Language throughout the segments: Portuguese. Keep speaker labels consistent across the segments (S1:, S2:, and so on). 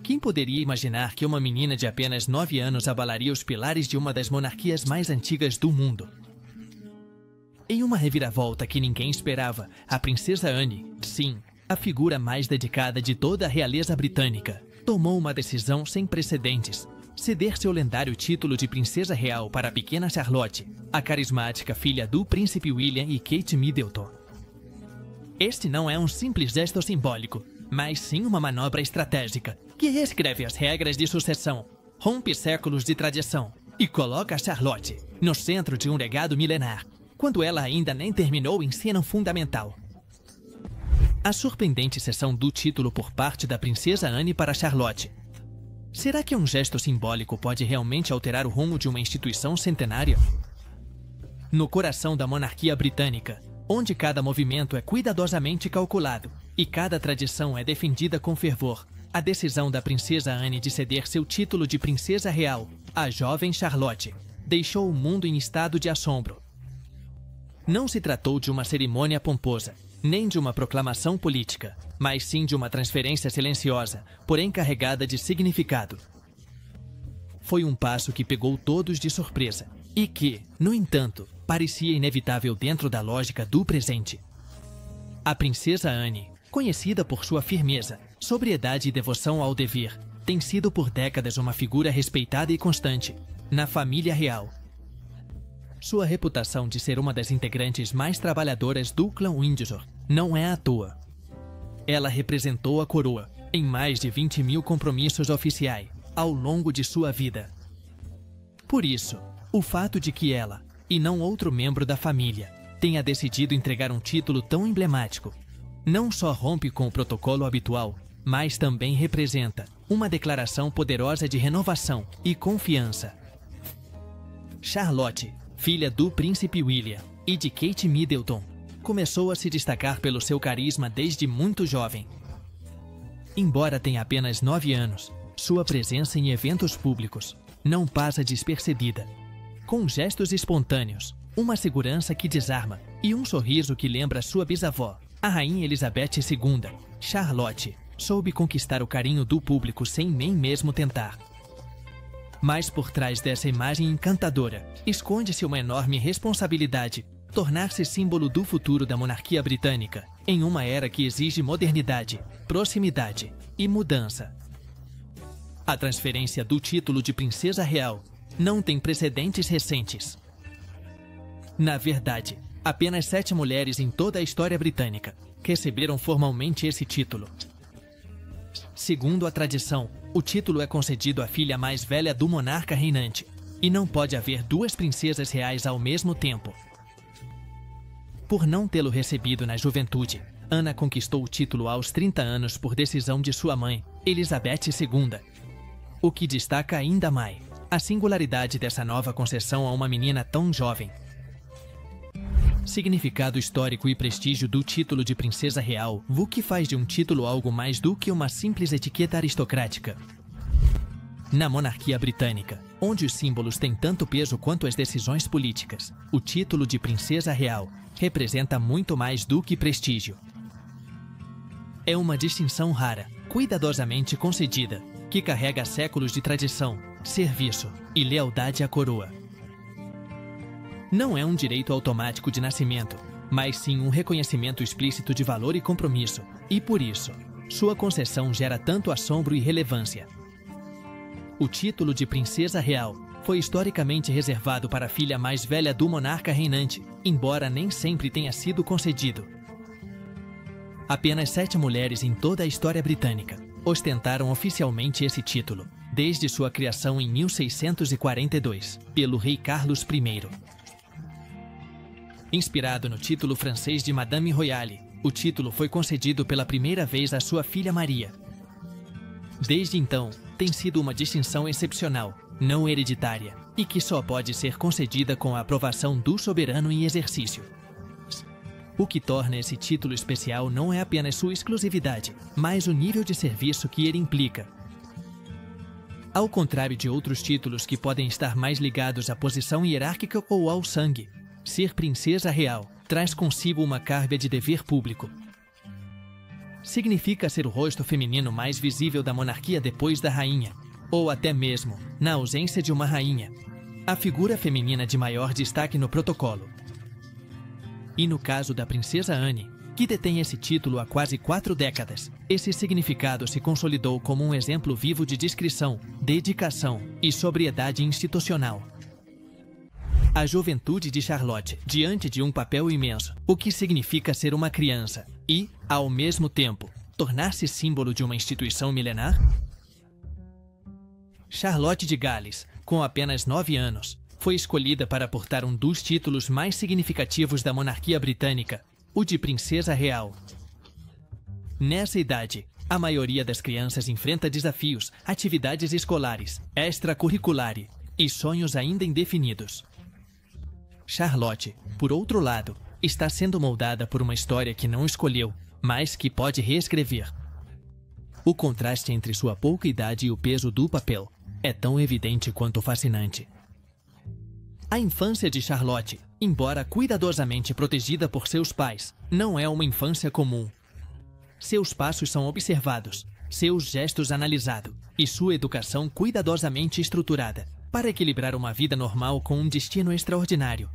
S1: Quem poderia imaginar que uma menina de apenas 9 anos abalaria os pilares de uma das monarquias mais antigas do mundo? Em uma reviravolta que ninguém esperava, a princesa Anne, sim, a figura mais dedicada de toda a realeza britânica, tomou uma decisão sem precedentes: ceder seu lendário título de princesa real para a pequena Charlotte, a carismática filha do príncipe William e Kate Middleton. Este não é um simples gesto simbólico, mas sim uma manobra estratégica que reescreve as regras de sucessão, rompe séculos de tradição e coloca a Charlotte no centro de um legado milenar, quando ela ainda nem terminou o ensino fundamental. A surpreendente cessão do título por parte da princesa Anne para Charlotte. Será que um gesto simbólico pode realmente alterar o rumo de uma instituição centenária? No coração da monarquia britânica, onde cada movimento é cuidadosamente calculado e cada tradição é defendida com fervor, a decisão da princesa Anne de ceder seu título de princesa real à jovem Charlotte deixou o mundo em estado de assombro. Não se tratou de uma cerimônia pomposa, nem de uma proclamação política, mas sim de uma transferência silenciosa, porém carregada de significado. Foi um passo que pegou todos de surpresa e que, no entanto, parecia inevitável dentro da lógica do presente. A princesa Anne, conhecida por sua firmeza, sobriedade e devoção ao dever, tem sido por décadas uma figura respeitada e constante na família real. Sua reputação de ser uma das integrantes mais trabalhadoras do clã Windsor não é à toa. Ela representou a coroa em mais de 20.000 compromissos oficiais ao longo de sua vida. Por isso, o fato de que ela, e não outro membro da família, tenha decidido entregar um título tão emblemático, não só rompe com o protocolo habitual, mas também representa uma declaração poderosa de renovação e confiança. Charlotte, filha do príncipe William e de Kate Middleton, começou a se destacar pelo seu carisma desde muito jovem. Embora tenha apenas 9 anos, sua presença em eventos públicos não passa despercebida. Com gestos espontâneos, uma segurança que desarma e um sorriso que lembra sua bisavó, a Rainha Elizabeth II, Charlotte soube conquistar o carinho do público sem nem mesmo tentar. Mas por trás dessa imagem encantadora, esconde-se uma enorme responsabilidade: tornar-se símbolo do futuro da monarquia britânica, em uma era que exige modernidade, proximidade e mudança. A transferência do título de princesa real não tem precedentes recentes. Na verdade, apenas 7 mulheres em toda a história britânica receberam formalmente esse título. Segundo a tradição, o título é concedido à filha mais velha do monarca reinante, e não pode haver 2 princesas reais ao mesmo tempo. Por não tê-lo recebido na juventude, Ana conquistou o título aos 30 anos por decisão de sua mãe, Elizabeth II. O que destaca ainda mais a singularidade dessa nova concessão a uma menina tão jovem. Significado histórico e prestígio do título de princesa real, o que faz de um título algo mais do que uma simples etiqueta aristocrática. Na monarquia britânica, onde os símbolos têm tanto peso quanto as decisões políticas, o título de princesa real representa muito mais do que prestígio. É uma distinção rara, cuidadosamente concedida, que carrega séculos de tradição, serviço e lealdade à coroa. Não é um direito automático de nascimento, mas sim um reconhecimento explícito de valor e compromisso, e por isso, sua concessão gera tanto assombro e relevância. O título de princesa real foi historicamente reservado para a filha mais velha do monarca reinante, embora nem sempre tenha sido concedido. Apenas 7 mulheres em toda a história britânica ostentaram oficialmente esse título, desde sua criação em 1642, pelo rei Carlos I. Inspirado no título francês de Madame Royale, o título foi concedido pela primeira vez à sua filha Maria. Desde então, tem sido uma distinção excepcional, não hereditária, e que só pode ser concedida com a aprovação do soberano em exercício. O que torna esse título especial não é apenas sua exclusividade, mas o nível de serviço que ele implica. Ao contrário de outros títulos que podem estar mais ligados à posição hierárquica ou ao sangue, ser princesa real traz consigo uma carga de dever público. significa ser o rosto feminino mais visível da monarquia depois da rainha, ou até mesmo, na ausência de uma rainha, a figura feminina de maior destaque no protocolo. E no caso da princesa Anne, que detém esse título há quase 4 décadas, esse significado se consolidou como um exemplo vivo de discrição, dedicação e sobriedade institucional. A juventude de Charlotte, diante de um papel imenso, o que significa ser uma criança e, ao mesmo tempo, tornar-se símbolo de uma instituição milenar? Charlotte de Gales, com apenas 9 anos, foi escolhida para portar um dos títulos mais significativos da monarquia britânica, o de Princesa Real. Nessa idade, a maioria das crianças enfrenta desafios, atividades escolares, extracurriculares e sonhos ainda indefinidos. Charlotte, por outro lado, está sendo moldada por uma história que não escolheu, mas que pode reescrever. O contraste entre sua pouca idade e o peso do papel é tão evidente quanto fascinante. A infância de Charlotte, embora cuidadosamente protegida por seus pais, não é uma infância comum. Seus passos são observados, seus gestos analisados e sua educação cuidadosamente estruturada para equilibrar uma vida normal com um destino extraordinário.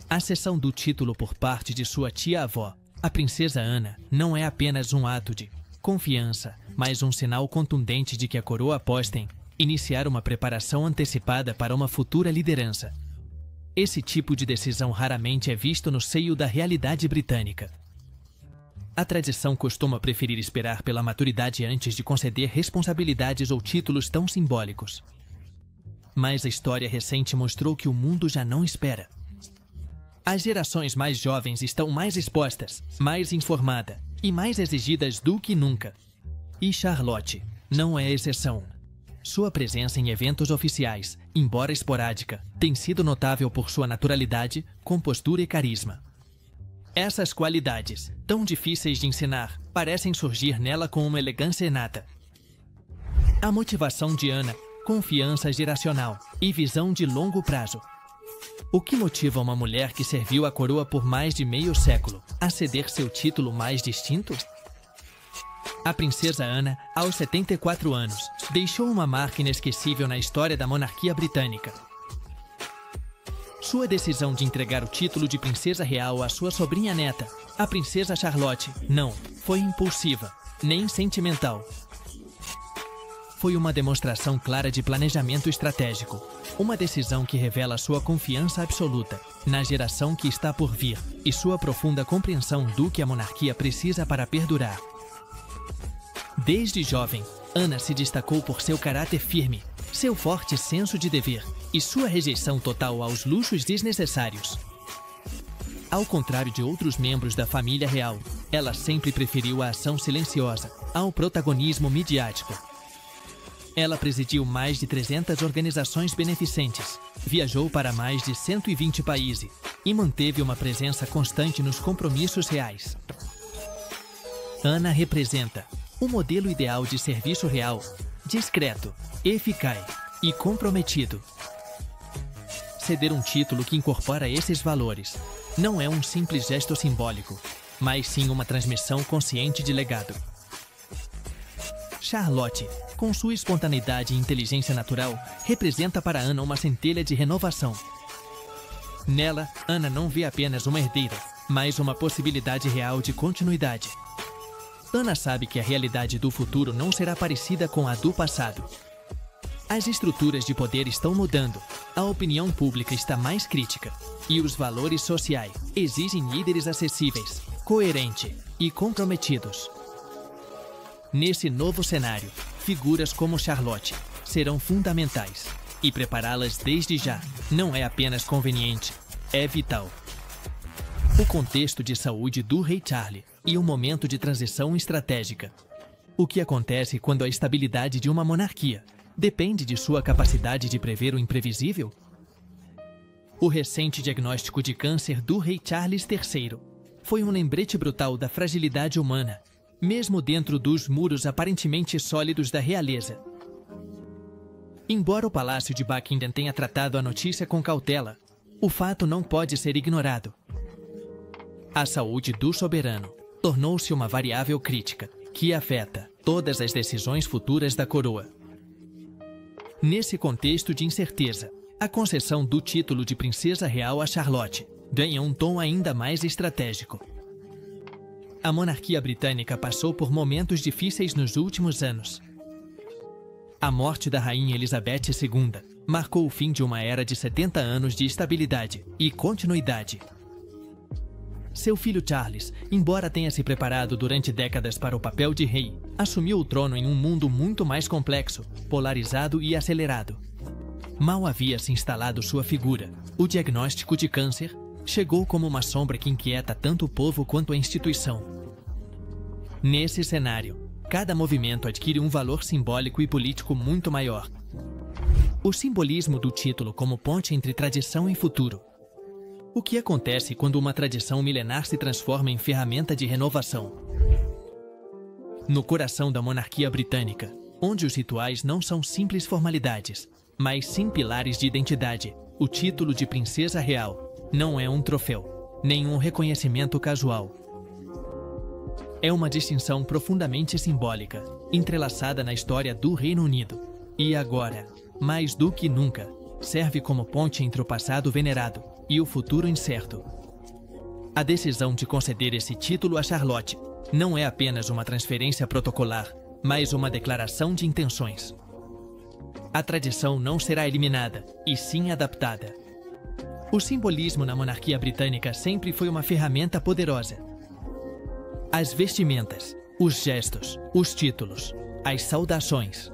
S1: A cessão do título por parte de sua tia-avó, a princesa Ana, não é apenas um ato de confiança, mas um sinal contundente de que a coroa aposta em iniciar uma preparação antecipada para uma futura liderança. Esse tipo de decisão raramente é visto no seio da realidade britânica. A tradição costuma preferir esperar pela maturidade antes de conceder responsabilidades ou títulos tão simbólicos. Mas a história recente mostrou que o mundo já não espera. As gerações mais jovens estão mais expostas, mais informadas e mais exigidas do que nunca. E Charlotte não é exceção. Sua presença em eventos oficiais, embora esporádica, tem sido notável por sua naturalidade, compostura e carisma. Essas qualidades, tão difíceis de ensinar, parecem surgir nela com uma elegância inata. A motivação de Ana, confiança geracional e visão de longo prazo. O que motiva uma mulher que serviu a coroa por mais de meio século a ceder seu título mais distinto? A princesa Ana, aos 74 anos, deixou uma marca inesquecível na história da monarquia britânica. Sua decisão de entregar o título de princesa real à sua sobrinha neta, a princesa Charlotte, não foi impulsiva, nem sentimental. Foi uma demonstração clara de planejamento estratégico, uma decisão que revela sua confiança absoluta na geração que está por vir e sua profunda compreensão do que a monarquia precisa para perdurar. Desde jovem, Ana se destacou por seu caráter firme, seu forte senso de dever e sua rejeição total aos luxos desnecessários. Ao contrário de outros membros da família real, ela sempre preferiu a ação silenciosa ao protagonismo midiático. Ela presidiu mais de 300 organizações beneficentes, viajou para mais de 120 países e manteve uma presença constante nos compromissos reais. Ana representa o modelo ideal de serviço real, discreto, eficaz e comprometido. Ceder um título que incorpora esses valores não é um simples gesto simbólico, mas sim uma transmissão consciente de legado. Charlotte, com sua espontaneidade e inteligência natural, representa para Ana uma centelha de renovação. Nela, Ana não vê apenas uma herdeira, mas uma possibilidade real de continuidade. Ana sabe que a realidade do futuro não será parecida com a do passado. As estruturas de poder estão mudando, a opinião pública está mais crítica e os valores sociais exigem líderes acessíveis, coerentes e comprometidos. Nesse novo cenário, figuras como Charlotte serão fundamentais e prepará-las desde já não é apenas conveniente, é vital. O contexto de saúde do rei Charles e o momento de transição estratégica. O que acontece quando a estabilidade de uma monarquia depende de sua capacidade de prever o imprevisível? O recente diagnóstico de câncer do rei Charles III foi um lembrete brutal da fragilidade humana, mesmo dentro dos muros aparentemente sólidos da realeza. Embora o Palácio de Buckingham tenha tratado a notícia com cautela, o fato não pode ser ignorado. A saúde do soberano tornou-se uma variável crítica que afeta todas as decisões futuras da coroa. Nesse contexto de incerteza, a concessão do título de princesa real a Charlotte ganha um tom ainda mais estratégico. A monarquia britânica passou por momentos difíceis nos últimos anos. A morte da rainha Elizabeth II marcou o fim de uma era de 70 anos de estabilidade e continuidade. Seu filho Charles, embora tenha se preparado durante décadas para o papel de rei, assumiu o trono em um mundo muito mais complexo, polarizado e acelerado. Mal havia se instalado sua figura, o diagnóstico de câncer chegou como uma sombra que inquieta tanto o povo quanto a instituição. Nesse cenário, cada movimento adquire um valor simbólico e político muito maior. O simbolismo do título como ponte entre tradição e futuro. O que acontece quando uma tradição milenar se transforma em ferramenta de renovação? No coração da monarquia britânica, onde os rituais não são simples formalidades, mas sim pilares de identidade, o título de princesa real não é um troféu, nem um reconhecimento casual. É uma distinção profundamente simbólica, entrelaçada na história do Reino Unido. E agora, mais do que nunca, serve como ponte entre o passado venerado e o futuro incerto. A decisão de conceder esse título a Charlotte não é apenas uma transferência protocolar, mas uma declaração de intenções. A tradição não será eliminada, e sim adaptada. O simbolismo na monarquia britânica sempre foi uma ferramenta poderosa. As vestimentas, os gestos, os títulos, as saudações.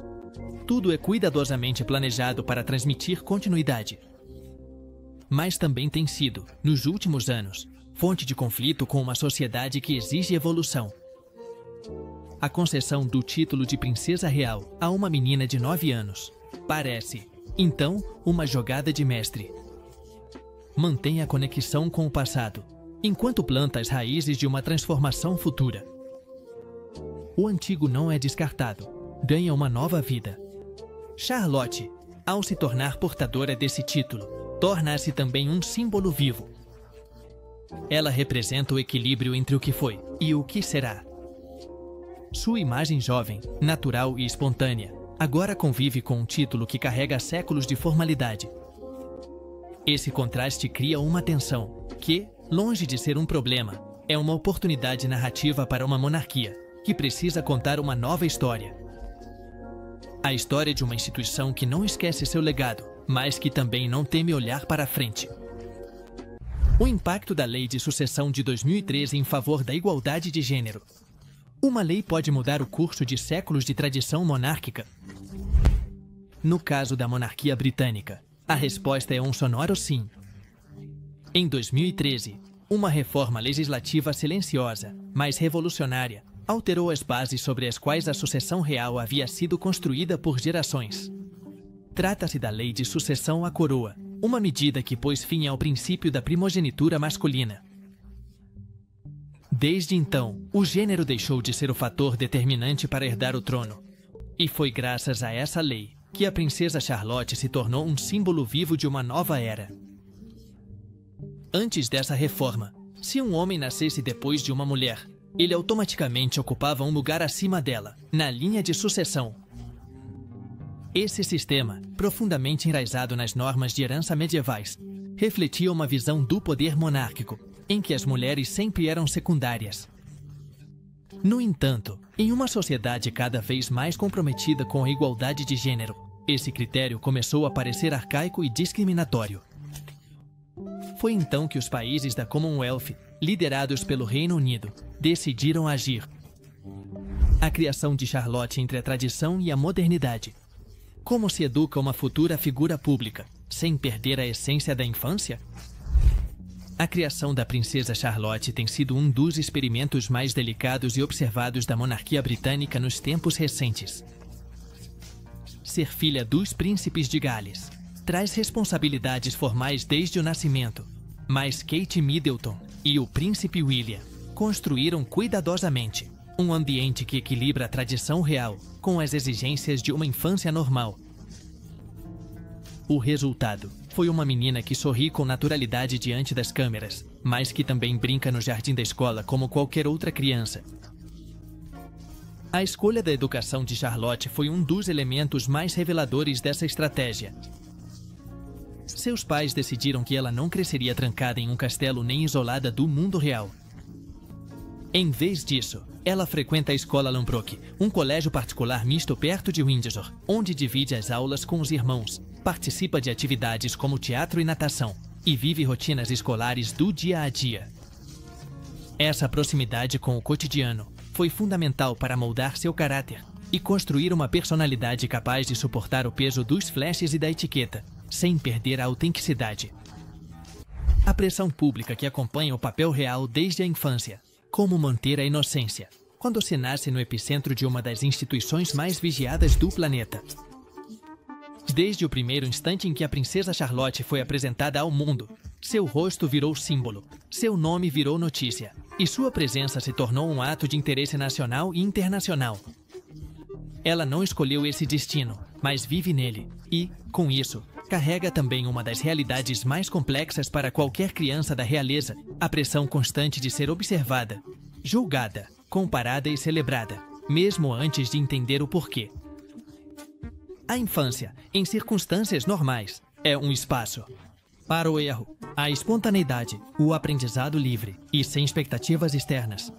S1: Tudo é cuidadosamente planejado para transmitir continuidade. Mas também tem sido, nos últimos anos, fonte de conflito com uma sociedade que exige evolução. A concessão do título de princesa real a uma menina de 9 anos parece, então, uma jogada de mestre. Mantém a conexão com o passado, enquanto planta as raízes de uma transformação futura. O antigo não é descartado, ganha uma nova vida. Charlotte, ao se tornar portadora desse título, torna-se também um símbolo vivo. Ela representa o equilíbrio entre o que foi e o que será. Sua imagem jovem, natural e espontânea, agora convive com um título que carrega séculos de formalidade. Esse contraste cria uma tensão que, longe de ser um problema, é uma oportunidade narrativa para uma monarquia que precisa contar uma nova história. A história de uma instituição que não esquece seu legado, mas que também não teme olhar para frente. O impacto da Lei de Sucessão de 2013 em favor da igualdade de gênero. Uma lei pode mudar o curso de séculos de tradição monárquica? No caso da monarquia britânica, a resposta é um sonoro sim. Em 2013, uma reforma legislativa silenciosa, mas revolucionária, alterou as bases sobre as quais a sucessão real havia sido construída por gerações. Trata-se da Lei de Sucessão à Coroa, uma medida que pôs fim ao princípio da primogenitura masculina. Desde então, o gênero deixou de ser o fator determinante para herdar o trono. E foi graças a essa lei que a princesa Charlotte se tornou um símbolo vivo de uma nova era. Antes dessa reforma, se um homem nascesse depois de uma mulher, ele automaticamente ocupava um lugar acima dela, na linha de sucessão. Esse sistema, profundamente enraizado nas normas de herança medievais, refletia uma visão do poder monárquico, em que as mulheres sempre eram secundárias. No entanto, em uma sociedade cada vez mais comprometida com a igualdade de gênero, esse critério começou a parecer arcaico e discriminatório. Foi então que os países da Commonwealth, liderados pelo Reino Unido, decidiram agir. A criação de Charlotte entre a tradição e a modernidade. Como se educa uma futura figura pública, sem perder a essência da infância? A criação da princesa Charlotte tem sido um dos experimentos mais delicados e observados da monarquia britânica nos tempos recentes. Ser filha dos príncipes de Gales traz responsabilidades formais desde o nascimento, mas Kate Middleton e o príncipe William construíram cuidadosamente um ambiente que equilibra a tradição real com as exigências de uma infância normal. O resultado foi uma menina que sorri com naturalidade diante das câmeras, mas que também brinca no jardim da escola como qualquer outra criança. A escolha da educação de Charlotte foi um dos elementos mais reveladores dessa estratégia. Seus pais decidiram que ela não cresceria trancada em um castelo nem isolada do mundo real. Em vez disso, ela frequenta a escola Lambrook, um colégio particular misto perto de Windsor, onde divide as aulas com os irmãos, participa de atividades como teatro e natação, e vive rotinas escolares do dia a dia. Essa proximidade com o cotidiano foi fundamental para moldar seu caráter e construir uma personalidade capaz de suportar o peso dos flashes e da etiqueta, sem perder a autenticidade. A pressão pública que acompanha o papel real desde a infância. Como manter a inocência, quando se nasce no epicentro de uma das instituições mais vigiadas do planeta. Desde o primeiro instante em que a princesa Charlotte foi apresentada ao mundo, seu rosto virou símbolo, seu nome virou notícia, e sua presença se tornou um ato de interesse nacional e internacional. Ela não escolheu esse destino, mas vive nele, e, com isso, carrega também uma das realidades mais complexas para qualquer criança da realeza, a pressão constante de ser observada, julgada, comparada e celebrada, mesmo antes de entender o porquê. A infância, em circunstâncias normais, é um espaço para o erro, a espontaneidade, o aprendizado livre e sem expectativas externas.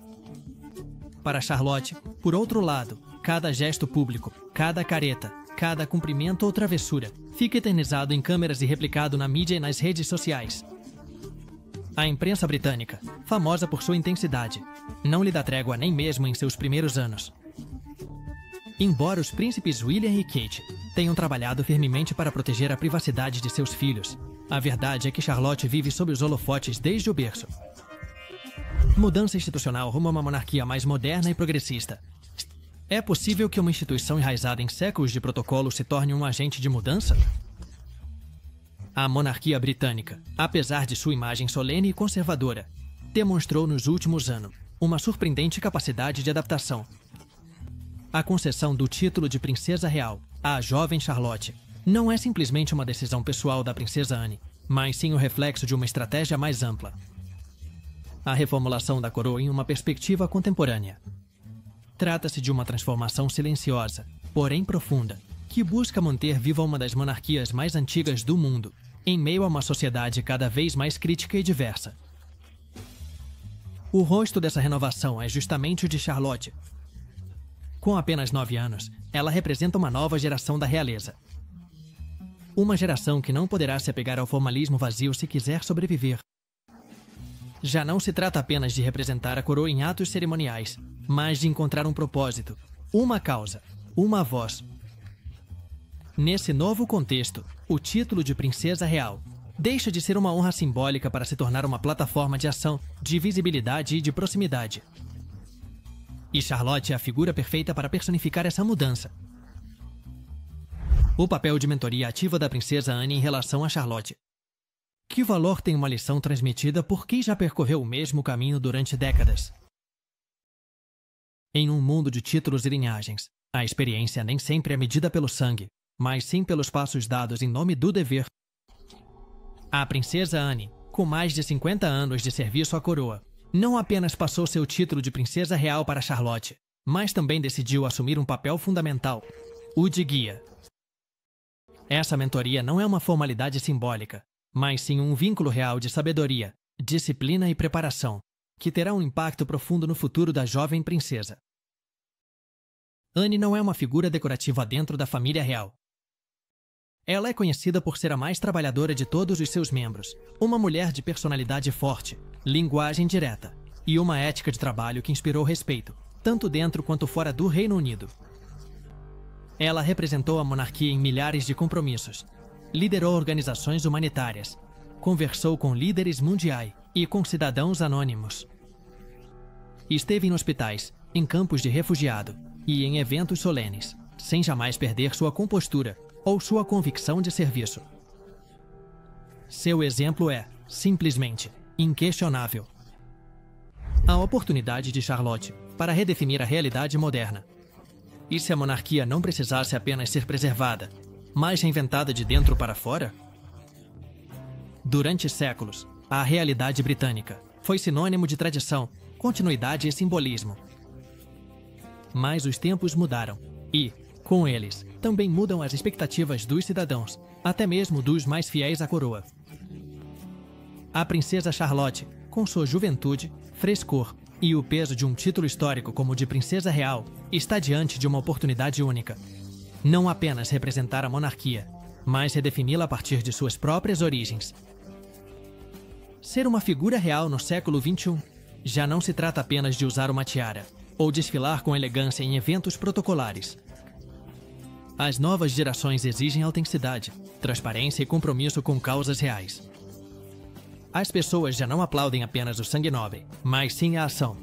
S1: Para Charlotte, por outro lado, cada gesto público, cada careta, cada cumprimento ou travessura fica eternizado em câmeras e replicado na mídia e nas redes sociais. A imprensa britânica, famosa por sua intensidade, não lhe dá trégua nem mesmo em seus primeiros anos. Embora os príncipes William e Kate tenham trabalhado firmemente para proteger a privacidade de seus filhos, a verdade é que Charlotte vive sob os holofotes desde o berço. Mudança institucional rumo a uma monarquia mais moderna e progressista. É possível que uma instituição enraizada em séculos de protocolo se torne um agente de mudança? A monarquia britânica, apesar de sua imagem solene e conservadora, demonstrou nos últimos anos uma surpreendente capacidade de adaptação. A concessão do título de princesa real à jovem Charlotte não é simplesmente uma decisão pessoal da princesa Anne, mas sim o reflexo de uma estratégia mais ampla. A reformulação da coroa em uma perspectiva contemporânea. Trata-se de uma transformação silenciosa, porém profunda, que busca manter viva uma das monarquias mais antigas do mundo, em meio a uma sociedade cada vez mais crítica e diversa. O rosto dessa renovação é justamente o de Charlotte. Com apenas 9 anos, ela representa uma nova geração da realeza. Uma geração que não poderá se apegar ao formalismo vazio se quiser sobreviver. Já não se trata apenas de representar a coroa em atos cerimoniais, mas de encontrar um propósito, uma causa, uma voz. Nesse novo contexto, o título de princesa real deixa de ser uma honra simbólica para se tornar uma plataforma de ação, de visibilidade e de proximidade. E Charlotte é a figura perfeita para personificar essa mudança. O papel de mentoria ativa da princesa Anne em relação a Charlotte. Que valor tem uma lição transmitida por quem já percorreu o mesmo caminho durante décadas? Em um mundo de títulos e linhagens, a experiência nem sempre é medida pelo sangue, mas sim pelos passos dados em nome do dever. A princesa Anne, com mais de 50 anos de serviço à coroa, não apenas passou seu título de princesa real para Charlotte, mas também decidiu assumir um papel fundamental, o de guia. Essa mentoria não é uma formalidade simbólica, mas sim um vínculo real de sabedoria, disciplina e preparação, que terá um impacto profundo no futuro da jovem princesa. Anne não é uma figura decorativa dentro da família real. Ela é conhecida por ser a mais trabalhadora de todos os seus membros, uma mulher de personalidade forte, linguagem direta e uma ética de trabalho que inspirou respeito, tanto dentro quanto fora do Reino Unido. Ela representou a monarquia em milhares de compromissos, liderou organizações humanitárias, conversou com líderes mundiais e com cidadãos anônimos. Esteve em hospitais, em campos de refugiado e em eventos solenes, sem jamais perder sua compostura ou sua convicção de serviço. Seu exemplo é, simplesmente, inquestionável. A oportunidade de Charlotte para redefinir a realidade moderna. E se a monarquia não precisasse apenas ser preservada, mais reinventada de dentro para fora? Durante séculos, a realidade britânica foi sinônimo de tradição, continuidade e simbolismo. Mas os tempos mudaram e, com eles, também mudam as expectativas dos cidadãos, até mesmo dos mais fiéis à coroa. A princesa Charlotte, com sua juventude, frescor e o peso de um título histórico como o de princesa real, está diante de uma oportunidade única. Não apenas representar a monarquia, mas redefini-la a partir de suas próprias origens. Ser uma figura real no século XXI já não se trata apenas de usar uma tiara ou desfilar com elegância em eventos protocolares. As novas gerações exigem autenticidade, transparência e compromisso com causas reais. As pessoas já não aplaudem apenas o sangue nobre, mas sim a ação.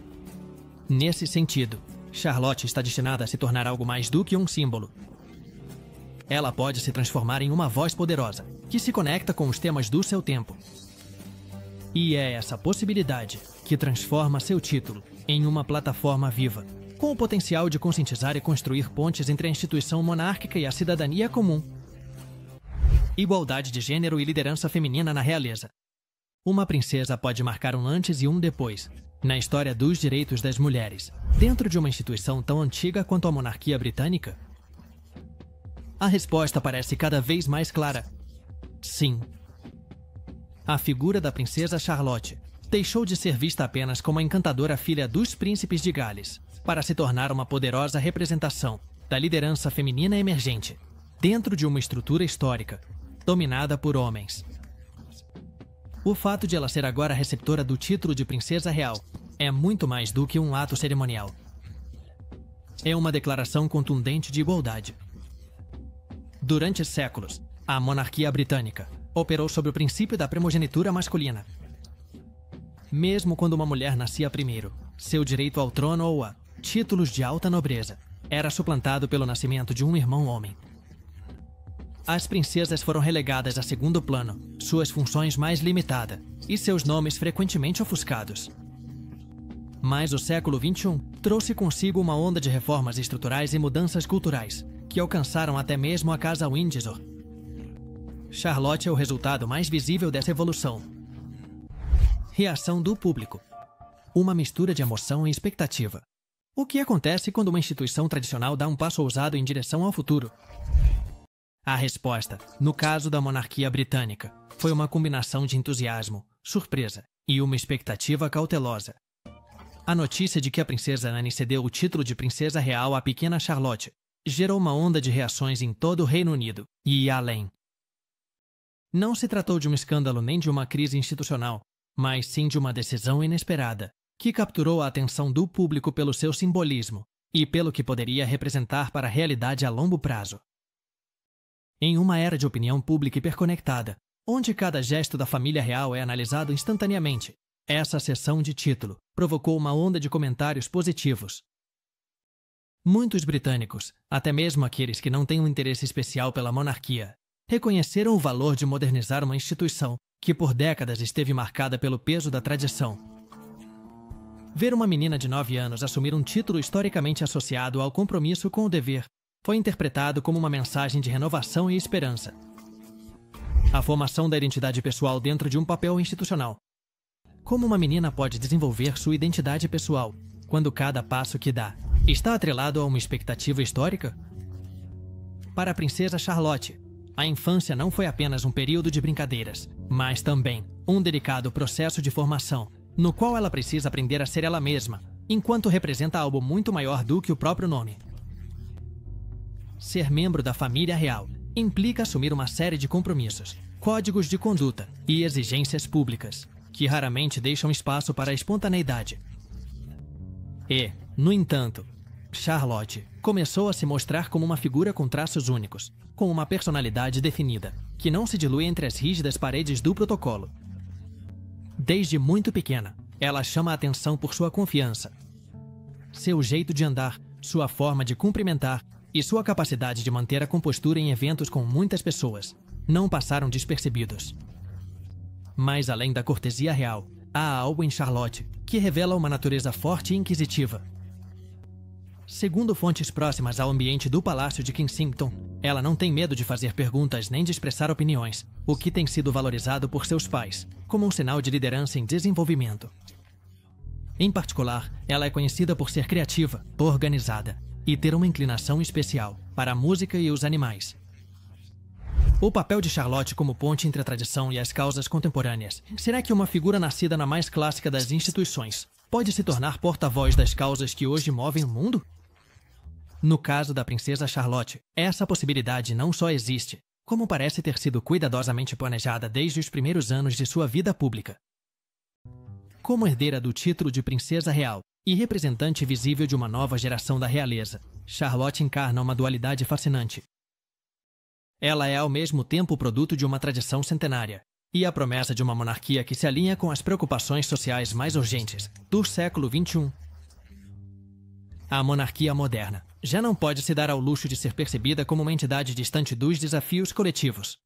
S1: Nesse sentido, Charlotte está destinada a se tornar algo mais do que um símbolo. Ela pode se transformar em uma voz poderosa, que se conecta com os temas do seu tempo. E é essa possibilidade que transforma seu título em uma plataforma viva, com o potencial de conscientizar e construir pontes entre a instituição monárquica e a cidadania comum. Igualdade de gênero e liderança feminina na realeza. Uma princesa pode marcar um antes e um depois na história dos direitos das mulheres, dentro de uma instituição tão antiga quanto a monarquia britânica? A resposta parece cada vez mais clara. Sim. A figura da princesa Charlotte deixou de ser vista apenas como a encantadora filha dos príncipes de Gales, para se tornar uma poderosa representação da liderança feminina emergente, dentro de uma estrutura histórica, dominada por homens. O fato de ela ser agora receptora do título de princesa real é muito mais do que um ato cerimonial. É uma declaração contundente de igualdade. Durante séculos, a monarquia britânica operou sob o princípio da primogenitura masculina. Mesmo quando uma mulher nascia primeiro, seu direito ao trono ou a títulos de alta nobreza era suplantado pelo nascimento de um irmão homem. As princesas foram relegadas a segundo plano, suas funções mais limitadas e seus nomes frequentemente ofuscados. Mas o século XXI trouxe consigo uma onda de reformas estruturais e mudanças culturais, que alcançaram até mesmo a Casa Windsor. Charlotte é o resultado mais visível dessa evolução. Reação do público. Uma mistura de emoção e expectativa. O que acontece quando uma instituição tradicional dá um passo ousado em direção ao futuro? A resposta, no caso da monarquia britânica, foi uma combinação de entusiasmo, surpresa e uma expectativa cautelosa. A notícia de que a princesa Anne cedeu o título de princesa real à pequena Charlotte gerou uma onda de reações em todo o Reino Unido e além. Não se tratou de um escândalo nem de uma crise institucional, mas sim de uma decisão inesperada, que capturou a atenção do público pelo seu simbolismo e pelo que poderia representar para a realidade a longo prazo. Em uma era de opinião pública hiperconectada, onde cada gesto da família real é analisado instantaneamente, essa cessão de título provocou uma onda de comentários positivos. Muitos britânicos, até mesmo aqueles que não têm um interesse especial pela monarquia, reconheceram o valor de modernizar uma instituição que por décadas esteve marcada pelo peso da tradição. Ver uma menina de 9 anos assumir um título historicamente associado ao compromisso com o dever foi interpretado como uma mensagem de renovação e esperança. A formação da identidade pessoal dentro de um papel institucional. Como uma menina pode desenvolver sua identidade pessoal quando cada passo que dá está atrelado a uma expectativa histórica? Para a princesa Charlotte, a infância não foi apenas um período de brincadeiras, mas também um delicado processo de formação, no qual ela precisa aprender a ser ela mesma, enquanto representa algo muito maior do que o próprio nome. Ser membro da família real implica assumir uma série de compromissos, códigos de conduta e exigências públicas, que raramente deixam espaço para a espontaneidade. E, no entanto, Charlotte começou a se mostrar como uma figura com traços únicos, com uma personalidade definida, que não se dilui entre as rígidas paredes do protocolo. Desde muito pequena, ela chama a atenção por sua confiança. Seu jeito de andar, sua forma de cumprimentar e sua capacidade de manter a compostura em eventos com muitas pessoas não passaram despercebidos. Mas além da cortesia real, há algo em Charlotte que revela uma natureza forte e inquisitiva. Segundo fontes próximas ao ambiente do Palácio de Kensington, ela não tem medo de fazer perguntas nem de expressar opiniões, o que tem sido valorizado por seus pais, como um sinal de liderança em desenvolvimento. Em particular, ela é conhecida por ser criativa, organizada e ter uma inclinação especial para a música e os animais. O papel de Charlotte como ponte entre a tradição e as causas contemporâneas. Será que uma figura nascida na mais clássica das instituições pode se tornar porta-voz das causas que hoje movem o mundo? No caso da princesa Charlotte, essa possibilidade não só existe, como parece ter sido cuidadosamente planejada desde os primeiros anos de sua vida pública. Como herdeira do título de princesa real e representante visível de uma nova geração da realeza, Charlotte encarna uma dualidade fascinante. Ela é ao mesmo tempo o produto de uma tradição centenária e a promessa de uma monarquia que se alinha com as preocupações sociais mais urgentes do século XXI. A monarquia moderna já não pode se dar ao luxo de ser percebida como uma entidade distante dos desafios coletivos.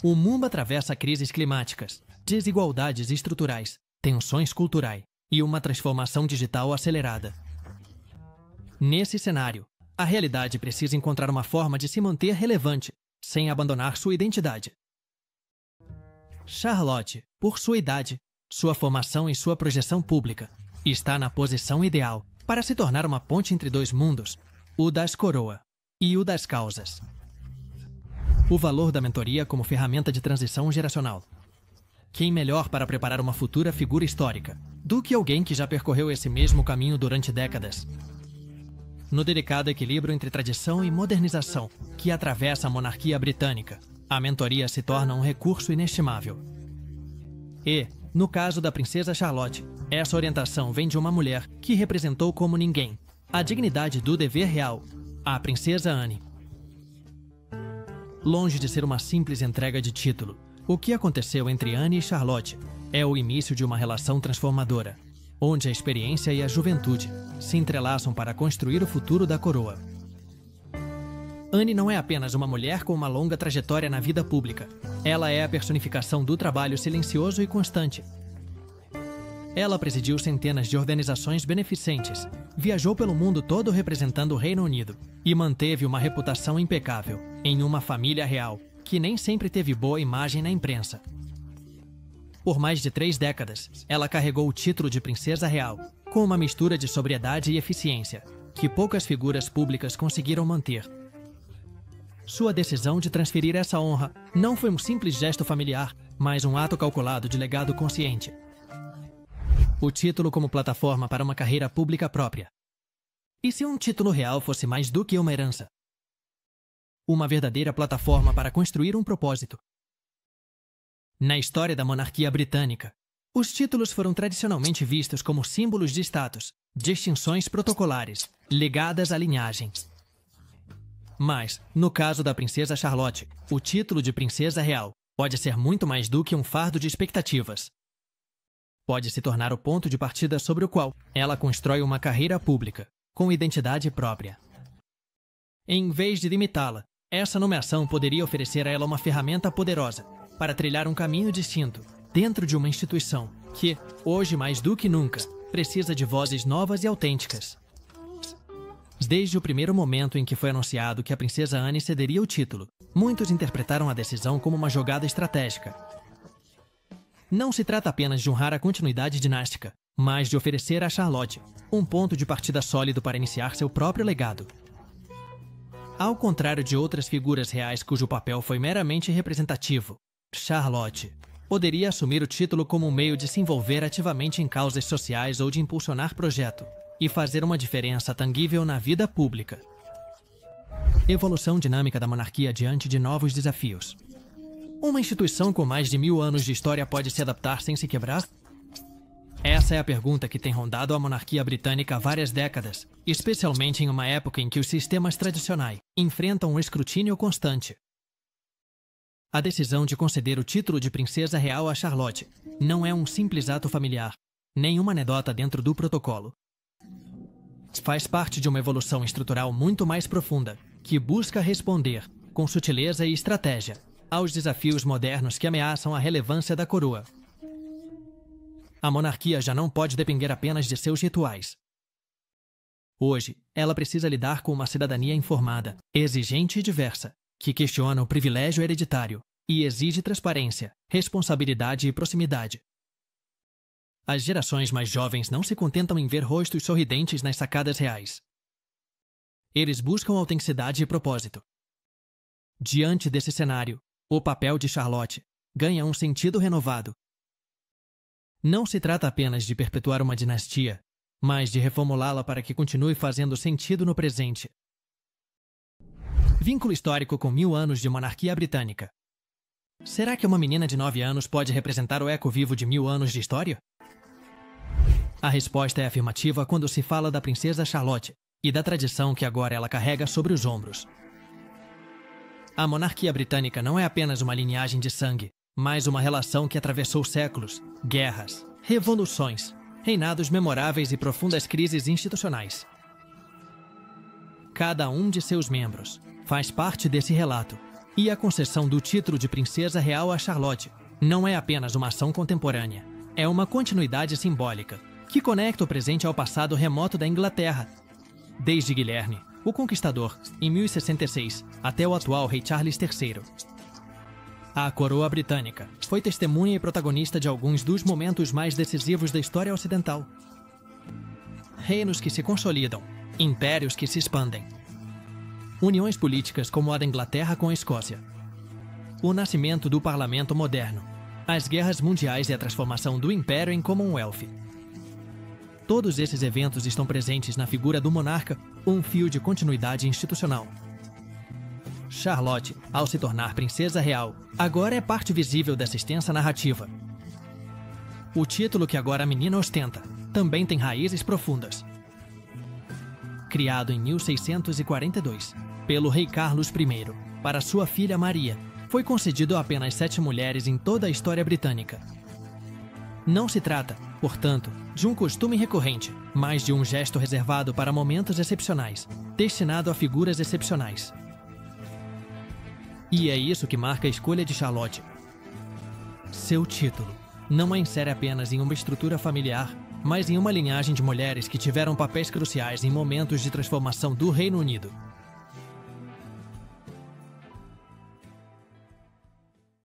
S1: O mundo atravessa crises climáticas, desigualdades estruturais, tensões culturais e uma transformação digital acelerada. Nesse cenário, a realidade precisa encontrar uma forma de se manter relevante, sem abandonar sua identidade. Charlotte, por sua idade, sua formação e sua projeção pública, está na posição ideal para se tornar uma ponte entre dois mundos, o das coroas e o das causas. O valor da mentoria como ferramenta de transição geracional. Quem melhor para preparar uma futura figura histórica do que alguém que já percorreu esse mesmo caminho durante décadas? No delicado equilíbrio entre tradição e modernização que atravessa a monarquia britânica, a mentoria se torna um recurso inestimável. E, no caso da princesa Charlotte, essa orientação vem de uma mulher que representou como ninguém a dignidade do dever real, a princesa Anne. Longe de ser uma simples entrega de título, o que aconteceu entre Anne e Charlotte é o início de uma relação transformadora, onde a experiência e a juventude se entrelaçam para construir o futuro da coroa. Anne não é apenas uma mulher com uma longa trajetória na vida pública. Ela é a personificação do trabalho silencioso e constante. Ela presidiu centenas de organizações beneficentes, viajou pelo mundo todo representando o Reino Unido e manteve uma reputação impecável em uma família real que nem sempre teve boa imagem na imprensa. Por mais de 3 décadas, ela carregou o título de princesa real, com uma mistura de sobriedade e eficiência, que poucas figuras públicas conseguiram manter. Sua decisão de transferir essa honra não foi um simples gesto familiar, mas um ato calculado de legado consciente. O título como plataforma para uma carreira pública própria. E se um título real fosse mais do que uma herança? Uma verdadeira plataforma para construir um propósito. Na história da monarquia britânica, os títulos foram tradicionalmente vistos como símbolos de status, distinções protocolares, ligadas à linhagem. Mas, no caso da princesa Charlotte, o título de princesa real pode ser muito mais do que um fardo de expectativas. Pode se tornar o ponto de partida sobre o qual ela constrói uma carreira pública, com identidade própria. Em vez de limitá-la, essa nomeação poderia oferecer a ela uma ferramenta poderosa para trilhar um caminho distinto dentro de uma instituição que, hoje mais do que nunca, precisa de vozes novas e autênticas. Desde o primeiro momento em que foi anunciado que a princesa Anne cederia o título, muitos interpretaram a decisão como uma jogada estratégica. Não se trata apenas de honrar a continuidade dinástica, mas de oferecer a Charlotte um ponto de partida sólido para iniciar seu próprio legado. Ao contrário de outras figuras reais cujo papel foi meramente representativo, Charlotte poderia assumir o título como um meio de se envolver ativamente em causas sociais ou de impulsionar projeto e fazer uma diferença tangível na vida pública. Evolução dinâmica da monarquia diante de novos desafios. Uma instituição com mais de 1000 anos de história pode se adaptar sem se quebrar? Essa é a pergunta que tem rondado a monarquia britânica há várias décadas, especialmente em uma época em que os sistemas tradicionais enfrentam um escrutínio constante. A decisão de conceder o título de princesa real a Charlotte não é um simples ato familiar, nem uma anedota dentro do protocolo. Faz parte de uma evolução estrutural muito mais profunda, que busca responder, com sutileza e estratégia, aos desafios modernos que ameaçam a relevância da coroa. A monarquia já não pode depender apenas de seus rituais. Hoje, ela precisa lidar com uma cidadania informada, exigente e diversa, que questiona o privilégio hereditário e exige transparência, responsabilidade e proximidade. As gerações mais jovens não se contentam em ver rostos sorridentes nas sacadas reais. Eles buscam autenticidade e propósito. Diante desse cenário, o papel de Charlotte ganha um sentido renovado. Não se trata apenas de perpetuar uma dinastia, mas de reformulá-la para que continue fazendo sentido no presente. Vínculo histórico com 1000 anos de monarquia britânica. Será que uma menina de 9 anos pode representar o eco vivo de 1000 anos de história? A resposta é afirmativa quando se fala da princesa Charlotte e da tradição que agora ela carrega sobre os ombros. A monarquia britânica não é apenas uma linhagem de sangue, mas uma relação que atravessou séculos, guerras, revoluções, reinados memoráveis e profundas crises institucionais. Cada um de seus membros faz parte desse relato, e a concessão do título de princesa real a Charlotte não é apenas uma ação contemporânea, é uma continuidade simbólica que conecta o presente ao passado remoto da Inglaterra, desde Guilherme, o Conquistador, em 1066, até o atual rei Charles III. A coroa britânica foi testemunha e protagonista de alguns dos momentos mais decisivos da história ocidental. Reinos que se consolidam, impérios que se expandem. Uniões políticas como a da Inglaterra com a Escócia. O nascimento do parlamento moderno. As guerras mundiais e a transformação do império em Commonwealth. Todos esses eventos estão presentes na figura do monarca, um fio de continuidade institucional. Charlotte, ao se tornar princesa real, agora é parte visível dessa extensa narrativa. O título que agora a menina ostenta também tem raízes profundas. Criado em 1642 pelo rei Carlos I para sua filha Maria, foi concedido a apenas 7 mulheres em toda a história britânica. Não se trata, portanto, de um costume recorrente, mas de um gesto reservado para momentos excepcionais, destinado a figuras excepcionais. E é isso que marca a escolha de Charlotte. Seu título não a insere apenas em uma estrutura familiar, mas em uma linhagem de mulheres que tiveram papéis cruciais em momentos de transformação do Reino Unido.